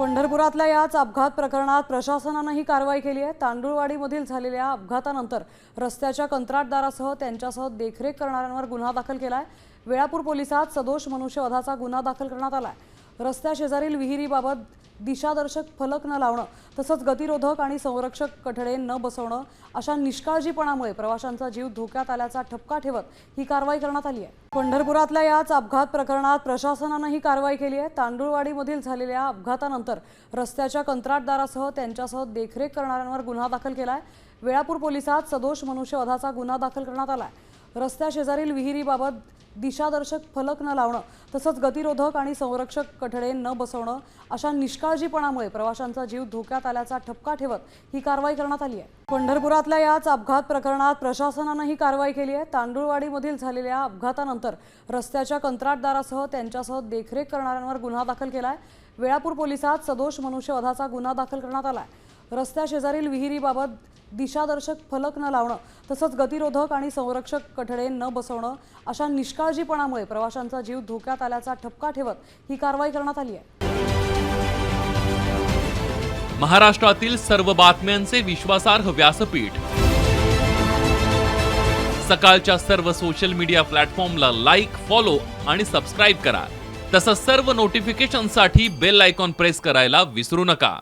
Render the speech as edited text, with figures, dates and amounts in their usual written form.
पंढरपुरातल्या याच अपघात प्रकरणात प्रशासनाने ही कारवाई केली आहे। तांदुळवाडीमधील झालेल्या अपघातानंतर रस्त्याच्या कंत्राटदारासह त्यांच्यासह देखरेख करणाऱ्यांवर गुन्हा दाखल केलाय। वेळापूर पोलिसात सदोष मनुष्यवधाचा गुन्हा दाखल करण्यात आलाय। रस्त्याशेजारील विहिरीबाबत दिशादर्शक फलक न लावणं तसंच गतिरोधक आणि संरक्षक कठडे न बसवणं अशा निष्काळजीपणामुळे प्रवाशांचा जीव धोक्यात आल्याचा ठपका ठेवत ही कारवाई करण्यात आली आहे। पंढरपुरातल्या याच अपघात प्रकरणात प्रशासनाने ही कारवाई केली आहे। तांदुळवाडीमधील झालेल्या अपघातानंतर रस्त्याच्या कंत्राटदारासह त्यांच्यासह देखरेख करणाऱ्यांवर गुन्हा दाखल केलाय। वेळापूर पोलिसात सदोष मनुष्यवधाचा गुन्हा दाखल करण्यात आलाय। रस्त्याशेजारील विहिरीबाबत दिशादर्शक फलक न लावणं तसंच गतिरोधक आणि संरक्षक कठडे न बसवणं अशा निष्काळजीपणामुळे प्रवाशांचा जीव धोक्यात आल्याचा ठपका ठेवत ही कारवाई करण्यात आली आहे। पंढरपुरातल्या याच अपघात प्रकरणात प्रशासनाने ही कारवाई केली आहे। तांदुळवाडीमधील झालेल्या अपघातानंतर रस्त्याच्या कंत्राटदारासह त्यांच्यासह देखरेख करणाऱ्यांवर गुन्हा दाखल केलाय। वेळापूर पोलिसात सदोष मनुष्यवधाचा गुन्हा दाखल करण्यात आलाय। रस्त्याशेजारील विहिरीबाबत दिशादर्शक फलक न लावणं तसंच गतिरोधक आणि संरक्षक कठडे न बसवणं अशा निष्काळजीपणामुळे प्रवाशांचा जीव धोक्यात आल्याचा ठपका ठेवत ही कारवाई करण्यात आली आहे। महाराष्ट्रातील सर्व बातम्यांचे विश्वासार्ह व्यासपीठ सकाळच्या सर्व सोशल मीडिया प्लॅटफॉर्मला लाईक, फॉलो आणि सबस्क्राईब करा। तसंच सर्व नोटिफिकेशनसाठी बेल आयकॉन प्रेस करायला विसरू नका।